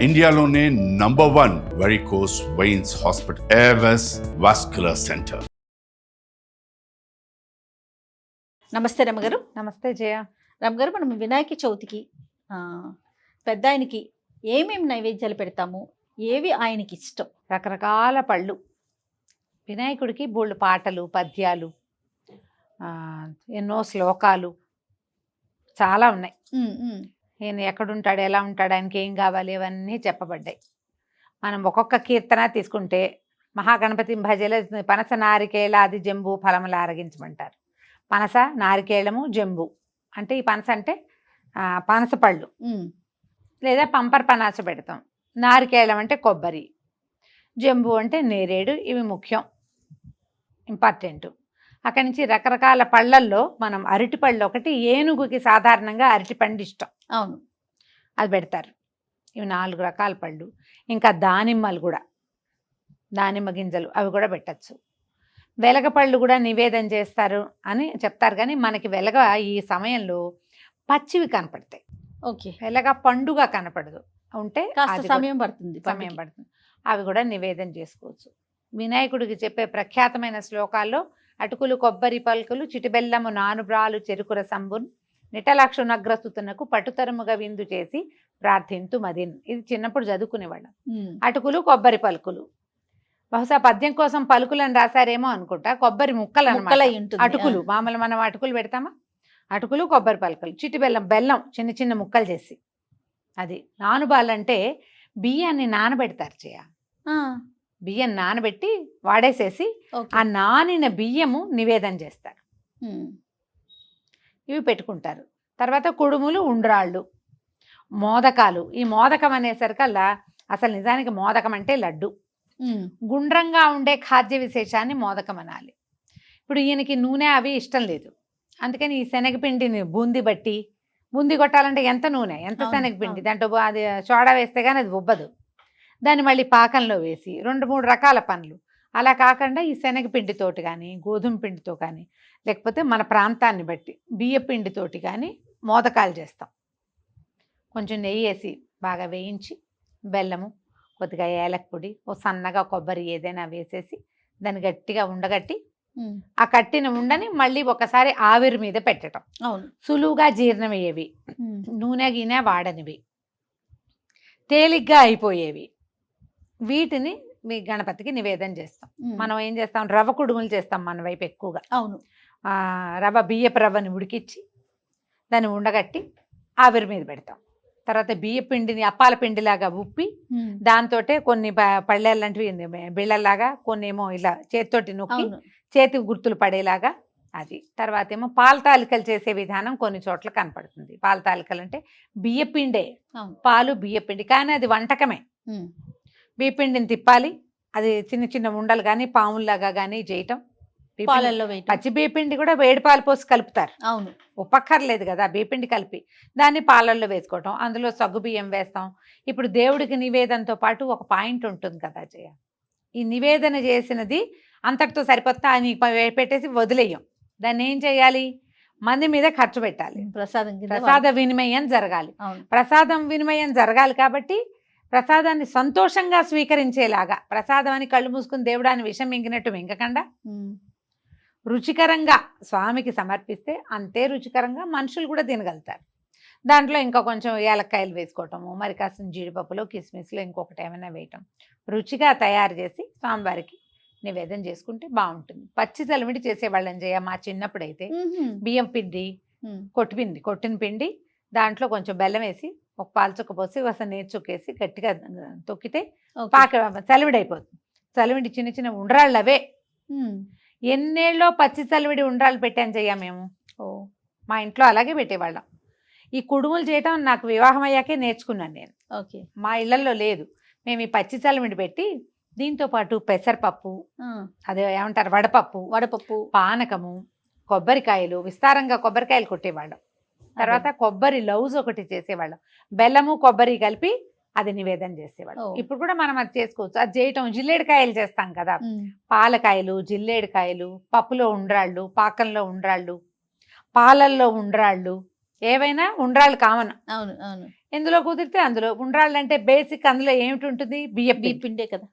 ఇండియాలోనే #1 varicose veins hospital Avis vascular centre. నమస్తే రమ్మగారు. నమస్తే జయ. రమ్మగారు, మనం వినాయక చవితికి పెద్ద ఆయనకి ఏమేమి నైవేద్యాలు పెడతాము, ఏవి ఆయనకి ఇష్టం? రకరకాల పళ్ళు. వినాయకుడికి బోళ్ళు పాటలు, పద్యాలు, ఎన్నో శ్లోకాలు చాలా ఉన్నాయి. ఈయన ఎక్కడుంటాడు, ఎలా ఉంటాడు, ఆయనకి ఏం కావాలి, ఇవన్నీ చెప్పబడ్డాయి. మనం ఒక్కొక్క కీర్తన తీసుకుంటే మహాగణపతి భజల పనస నారికేళాది జంబు ఫలములు ఆరగించమంటారు. పనస, నారికేళము, జంబు అంటే ఈ పనస అంటే పనస పళ్ళు లేదా పంపర్ పనాస పెడతాం. నారికేళం అంటే కొబ్బరి, జంబు అంటే నేరేడు. ఇవి ముఖ్యం, ఇంపార్టెంట్. అక్కడి నుంచి రకరకాల పళ్ళల్లో మనం అరటిపళ్ళు ఒకటి, ఏనుగుకి సాధారణంగా అరటిపండు ఇష్టం, అవును, అది పెడతారు. ఇవి 4 రకాల పళ్ళు. ఇంకా దానిమ్మలు కూడా, దానిమ్మ గింజలు అవి కూడా పెట్టచ్చు. వెలగపళ్ళు కూడా నివేదన చేస్తారు అని చెప్తారు, కానీ మనకి వెలగ ఈ సమయంలో పచ్చివి కనపడతాయి. ఓకే, వెలగ పండుగ కనపడదు, ఉంటే కాస్త సమయం పడుతుంది. అవి కూడా నివేదన చేసుకోవచ్చు. వినాయకుడికి చెప్పే ప్రఖ్యాతమైన శ్లోకాల్లో అటుకులు కొబ్బరి పలుకులు చిటిబెల్లము నానుబ్రాలు చెరుకుర సంబున్ నిటలక్షు నగ్రస్తుతునకు పటుతరముగా విందు చేసి ప్రార్థింతు మదిన్. ఇది చిన్నప్పుడు చదువుకునేవాళ్ళం. అటుకులు కొబ్బరి పలుకులు, బహుశా పద్యం కోసం పలుకులను రాశారేమో అనుకుంటా. కొబ్బరి ముక్కలు అన్నమాట. అటుకులు మామూలు మనం అటుకులు పెడతామా, అటుకులు కొబ్బరి పలుకులు, చిటిబెల్లం, బెల్లం చిన్న చిన్న ముక్కలు చేసి. అది నానుబాలంటే బియ్యాన్ని నానబెడతారు చేయ. బియ్యం నానబెట్టి వాడేసేసి ఆ నానిన బియ్యము నివేదన చేస్తారు. ఇవి పెట్టుకుంటారు. తర్వాత కుడుములు, ఉండ్రాళ్ళు, మోదకాలు. ఈ మోదకం అనేసరికల్లా అసలు నిజానికి మోదకం అంటే లడ్డు. గుండ్రంగా ఉండే ఖాద్య విశేషాన్ని మోదకం అనాలి. ఇప్పుడు ఈయనకి నూనె అవి ఇష్టం లేదు, అందుకని ఈ శనగపిండిని బూందీ బట్టి, బూందీ కొట్టాలంటే ఎంత నూనె, ఎంత శనగపిండి, దాంట్లో అది సోడా వేస్తే కానీ అది ఉబ్బదు. దాన్ని మళ్ళీ పాకంలో వేసి 2-3 రకాల పనులు. అలా కాకుండా ఈ శనగపిండితోటి కానీ, గోధుమ పిండితో కానీ, లేకపోతే మన ప్రాంతాన్ని బట్టి బియ్య పిండితోటి కానీ మోదకాలు చేస్తాం. కొంచెం నెయ్యి వేసి బాగా వేయించి, బెల్లము, కొద్దిగా ఏలక పొడి, ఓ సన్నగా కొబ్బరి ఏదైనా వేసేసి దాన్ని గట్టిగా ఉండగట్టి, ఆ కట్టిన ఉండని మళ్ళీ ఒకసారి ఆవిరి మీద పెట్టడం. సులువుగా జీర్ణమయ్యేవి, నూనె గినె వాడనివి, తేలిగ్గా అయిపోయేవి. వీటిని మీ గణపతికి నివేదన చేస్తాం. మనం ఏం చేస్తాం, రవ్వ కుడుములు చేస్తాం మన వైపు ఎక్కువగా. అవును, బియ్యపు రవ్వని ఉడికిచ్చి దాన్ని ఉండగట్టి ఆవిరి మీద పెడతాం. తర్వాత బియ్య పిండిని అప్పాల పిండిలాగా ఉప్పి దాంతో కొన్ని పళ్ళెల లాంటివి బిళ్ళల్లాగా, కొన్ని ఏమో ఇలా చేతితోటి నొక్కి చేతికి గుర్తులు పడేలాగా అది. తర్వాత ఏమో పాల తాలికలు చేసే విధానం కొన్ని చోట్ల కనపడుతుంది. పాల తాలికలు అంటే బియ్యపిండే, పాలు బియ్యపిండి, కానీ అది వంటకమే. బియ్యపిండిని తిప్పాలి, అది చిన్న చిన్న ఉండలు కానీ పాముల్లాగా కానీ చేయటం. పచ్చి బియ్యపిండి కూడా వేడి పాలు పోసి కలుపుతారు. అవును, ఉప్పక్కర్లేదు కదా, బియ్యపిండి కలిపి దాన్ని పాలల్లో వేసుకోవటం. అందులో సగ్గు బియ్యం వేస్తాం. ఇప్పుడు దేవుడికి నివేదనతో పాటు ఒక పాయింట్ ఉంటుంది కదా జయ, ఈ నివేదన చేసినది అంతటితో సరిపోతా అని పెట్టేసి వదిలేయం. దాన్ని ఏం చేయాలి, మంది మీద ఖర్చు పెట్టాలి. ప్రసాద వినిమయం జరగాలి. ప్రసాదం వినిమయం జరగాలి కాబట్టి ప్రసాదాన్ని సంతోషంగా స్వీకరించేలాగా, ప్రసాదం అని కళ్ళు మూసుకుని దేవుడాన్ని విషం మింగినట్టు మింగకుండా రుచికరంగా స్వామికి సమర్పిస్తే అంతే రుచికరంగా మనుషులు కూడా తినగలుగుతారు. దాంట్లో ఇంకా కొంచెం ఏలక్కాయలు వేసుకోవటము, మరి కాసిన జీడిపప్పులో కిస్మిస్లో ఇంకొకటి ఏమైనా వేయటం, రుచిగా తయారు చేసి స్వామివారికి నివేదన చేసుకుంటే బాగుంటుంది. పచ్చి చలిమిడి చేసేవాళ్ళని చేయ. మా చిన్నప్పుడైతే బియ్యం పిండి కొట్టిన పిండి, దాంట్లో కొంచెం బెల్లం వేసి, ఒక పాలు చుక్క పోసి, అసలు నీరు చుక్కేసి గట్టిగా తొక్కితే చలివిడి అయిపోతుంది. చలివిడి చిన్న చిన్న ఉండ్రాళ్ళు అవే. ఎన్నేళ్ళలో పచ్చి చలివిడి ఉండ్రాళ్ళు పెట్టాను చెయ్య మేము. మా ఇంట్లో అలాగే పెట్టేవాళ్ళం. ఈ కుడుములు చేయటం నాకు వివాహం అయ్యాకే నేర్చుకున్నాను నేను. ఓకే, మా ఇళ్లలో లేదు. మేము ఈ పచ్చి చలివిడి పెట్టి దీంతో పాటు పెసరపప్పు, అదే ఏమంటారు వడపప్పు, పానకము, కొబ్బరికాయలు, విస్తారంగా కొబ్బరికాయలు కొట్టేవాళ్ళం. తర్వాత కొబ్బరి లౌజ్ ఒకటి చేసేవాళ్ళం. బెల్లము కొబ్బరి కలిపి అది నివేదన చేసేవాళ్ళం. ఇప్పుడు కూడా మనం అది చేసుకోవచ్చు. అది చేయటం జిల్లేడికాయలు చేస్తాం కదా, పాలకాయలు, జిల్లేడికాయలు, పప్పులో ఉండ్రాళ్ళు, పాకంలో ఉండ్రాళ్ళు, పాలల్లో ఉండ్రాళ్ళు, ఏవైనా ఉండ్రాళ్ళు కామన్. అవును అవును. ఎందులో కుదిరితే అందులో. ఉండ్రాళ్ళు అంటే బేసిక్ అందులో ఏమిటి ఉంటుంది, బియ్యం బియ్యం పిండే కదా.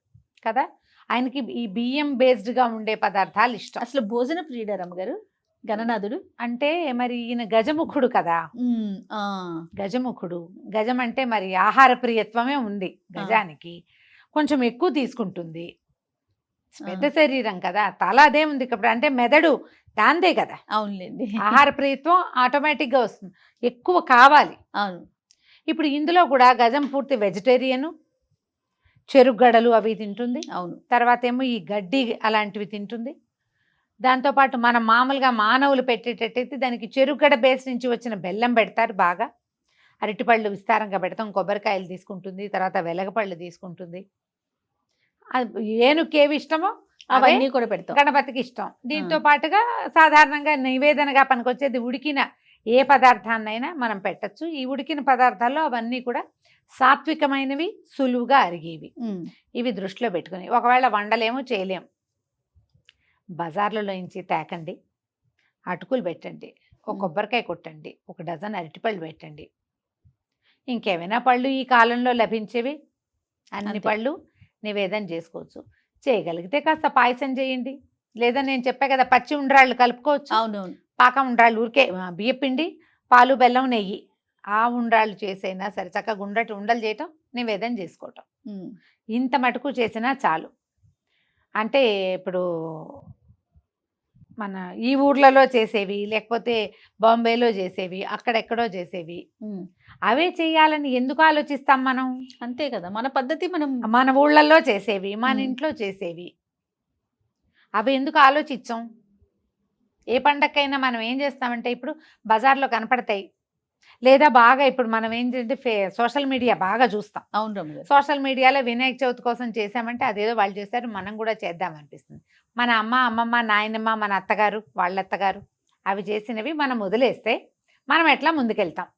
కదా. ఆయనకి ఈ బియ్యం బేస్డ్గా ఉండే పదార్థాలు ఇష్టం. అసలు భోజన ప్రియుడా రమ్మగారు గణనాథుడు? అంటే మరి ఈయన గజముఖుడు కదా. ఆ, గజముఖుడు. గజం అంటే మరి ఆహార ప్రియత్వమే ఉంది గజానికి. కొంచెం ఎక్కువ తీసుకుంటుంది. పెద్ద శరీరం కదా, తల అదే ఉంది ఇప్పుడు. అంటే మెదడు దాందే కదా. అవునులేండి. ఆహార ప్రియత్వం ఆటోమేటిక్గా వస్తుంది, ఎక్కువ కావాలి. అవును. ఇప్పుడు ఇందులో కూడా గజం పూర్తి వెజిటేరియను, చెరుగడలు అవి తింటుంది. అవును. తర్వాత ఏమో ఈ గడ్డి అలాంటివి తింటుంది. దాంతోపాటు మనం మామూలుగా మానవులు పెట్టేటట్టయితే దానికి చెరుగడ బేస్ నుంచి వచ్చిన బెల్లం పెడతారు బాగా. అరటిపళ్ళు విస్తారంగా పెడతాం, కొబ్బరికాయలు తీసుకుంటుంది, తర్వాత వెలగపళ్ళు తీసుకుంటుంది. ఏనుగుకి ఏవి ఇష్టమో అవన్నీ కూడా పెడతాం. గణపతికి ఇష్టం. దీంతో పాటుగా సాధారణంగా నివేదనగా పనికొచ్చేది ఉడికిన ఏ పదార్థాన్నైనా మనం పెట్టచ్చు. ఈ ఉడికిన పదార్థాల్లో అవన్నీ కూడా సాత్వికమైనవి, సులువుగా అరిగేవి. ఇవి దృష్టిలో పెట్టుకుని ఒకవేళ వండలేమో చేయలేం, బజార్లలో నుంచి తేకండి, అటుకులు పెట్టండి, ఒక కొబ్బరికాయ కొట్టండి, ఒక డజన్ అరటిపళ్ళు పెట్టండి. ఇంకేమైనా పళ్ళు ఈ కాలంలో లభించేవి అన్ని పళ్ళు నివేదన చేసుకోవచ్చు. చేయగలిగితే కాస్త పాయసం చేయండి, లేదా నేను చెప్పా కదా పచ్చి ఉండ్రాళ్ళు కలుపుకోవచ్చు. అవునవును. పాకం ఉండ్రాళ్ళు ఊరికే బియ్యపిండి, పాలు, బెల్లం, నెయ్యి ఆ ఉండ్రాళ్ళు చేసైనా సరే చక్కగా ఉండలు చేయటం, నివేదన చేసుకోవటం. ఇంత మటుకు చేసినా చాలు. అంటే ఇప్పుడు మన ఈ ఊర్లలో చేసేవి, లేకపోతే బాంబేలో చేసేవి, అక్కడెక్కడో చేసేవి, అవే చేయాలని ఎందుకు ఆలోచిస్తాం మనం? అంతే కదా, మన పద్ధతి. మన ఊళ్ళల్లో చేసేవి, మన ఇంట్లో చేసేవి, అవి ఎందుకు ఆలోచించాం? ఏ పండక్కైనా మనం ఏం చేస్తామంటే ఇప్పుడు బజార్లో కనపడతాయి, లేదా బాగా ఇప్పుడు మనం ఏంటంటే సోషల్ మీడియా బాగా చూస్తాం. అవును రమ్మ. సోషల్ మీడియాలో వినాయక చవితి కోసం చేసామంటే అదేదో వాళ్ళు చేశారు, మనం కూడా చేద్దాం అనిపిస్తుంది. మన అమ్మ, అమ్మమ్మ, నాయనమ్మ, మన అత్తగారు, వాళ్ళ అత్తగారు అవి చేసినవి మనం వదిలేస్తే మనం ఎట్లా ముందుకెళ్తాం?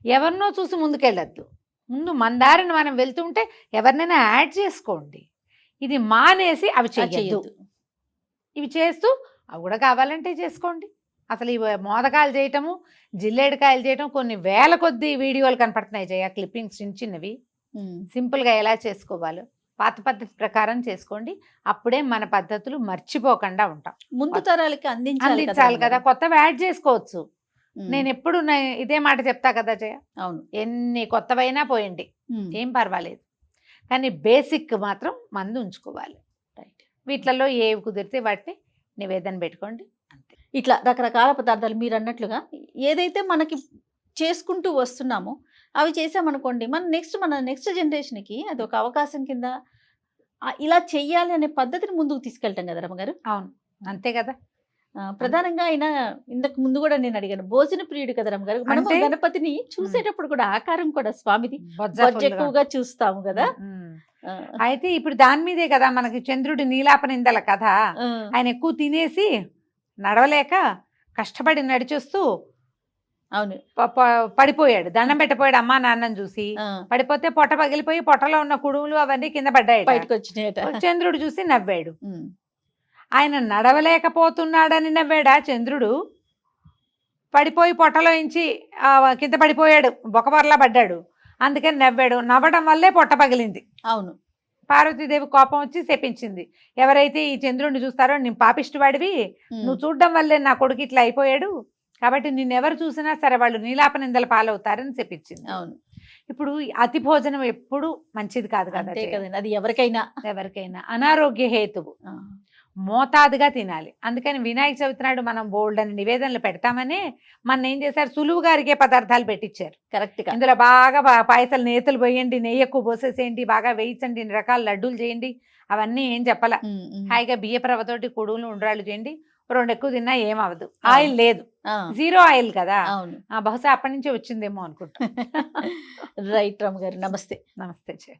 ఎవరినో చూసి ముందుకెళ్ళొద్దు. ముందు మన దారిని మనం వెళ్తుంటే ఎవరినైనా యాడ్ చేసుకోండి. ఇది మానేసి అవి చేయొద్దు. ఇవి చేస్తూ అవి కూడా కావాలంటే చేసుకోండి. అసలు ఈ మోదకాలు చేయటము, జిల్లేడికాయలు చేయటం కొన్ని వేల కొద్ది వీడియోలు కనపడుతున్నాయి జయ, క్లిప్పింగ్స్ చిన్న చిన్నవి. సింపుల్గా ఎలా చేసుకోవాలో పాత పద్ధతి ప్రకారం చేసుకోండి. అప్పుడే మన పద్ధతులు మర్చిపోకుండా ఉంటాం. ముందు తరాలకి అందించాలి కదా, కొత్తవి యాడ్ చేసుకోవచ్చు. నేను ఎప్పుడు ఇదే మాట చెప్తా కదా జయ, అవును, ఎన్ని కొత్తవైనా పోయండి, ఏం పర్వాలేదు, కానీ బేసిక్ మాత్రం మందు ఉంచుకోవాలి. వీటిలలో ఏవి కుదిరితే వాటిని నివేదన పెట్టుకోండి. అంతే. ఇట్లా రకరకాల పదార్థాలు మీరు అన్నట్లుగా ఏదైతే మనకి చేసుకుంటూ వస్తున్నామో అవి చేసామనుకోండి, మన నెక్స్ట్ జనరేషన్కి అది ఒక అవకాశం కింద ఇలా చెయ్యాలి అనే పద్ధతిని ముందుకు తీసుకెళ్తాం కదా రమ్మగారు. అవును, అంతే కదా. ప్రధానంగా ఆయన ఇంతకు ముందు కూడా నేను అడిగాను, భోజన ప్రియుడు కదా రమ్మగారు. మనం గణపతిని చూసేటప్పుడు కూడా ఆకారం కూడా స్వామిది బొజ్జ ఎక్కువగా చూస్తాము కదా. అయితే ఇప్పుడు దాని మీదే కదా మనకి చంద్రుడి నీలాపనిందల కథ. ఆయన ఎక్కువ తినేసి నడవలేక కష్టపడి నడిచొస్తూ అవును పడిపోయాడు, దండం పెట్టపోయాడు అమ్మా నాన్నని చూసి. పడిపోతే పొట్ట పగిలిపోయి పొట్టలో ఉన్న కుడుములు అవన్నీ కింద పడ్డాయి, బయటకు వచ్చినాయట. చంద్రుడు చూసి నవ్వాడు. ఆయన నడవలేకపోతున్నాడని నవ్వాడా చంద్రుడు? పడిపోయి పొట్టలో ఇంచి కింద పడిపోయాడు, బొక్కబొరలా పడ్డాడు, అందుకని నవ్వాడు. నవ్వడం వల్లే పొట్ట పగిలింది. అవును. పార్వతీదేవి కోపం వచ్చి శపించింది, ఎవరైతే ఈ చంద్రుడిని చూస్తారో నేను పాపిష్టివాడివి, నువ్వు చూడడం వల్లే నా కొడుకు ఇట్లా అయిపోయాడు, కాబట్టి నిన్నెవరు చూసినా సరే వాళ్ళు నీలాపనిందల పాలవుతారని చెప్పించింది. అవును. ఇప్పుడు అతి భోజనం ఎప్పుడు మంచిది కాదు కదా, అది ఎవరికైనా అనారోగ్య హేతువు. మోతాదుగా తినాలి. అందుకని వినాయక చవితి నాడు మనం బోల్డ్ అని నివేదనలు పెడతామని మన ఏం చేశారు, సులువుగా అరిగే పదార్థాలు పెట్టించారు. కరెక్ట్. ఇందులో బాగా పాయసాలు నేతలు పోయండి, నెయ్యి ఎక్కువ పోసేసేయండి, బాగా వేయించండి, ఇన్ని రకాల లడ్డూలు చేయండి, అవన్నీ ఏం చెప్పాల. హాయిగా బియ్యప్రవతోటి కుడుములు ఉండ్రాళ్ళు చేయండి, 2 ఎక్కువ తిన్నా ఏమవదు. ఆయిల్ లేదు, 0 ఆయిల్ కదా. బహుశా అప్పటి నుంచి వచ్చిందేమో అనుకుంటా. రైట్ రమ్మ గారు, నమస్తే. నమస్తే.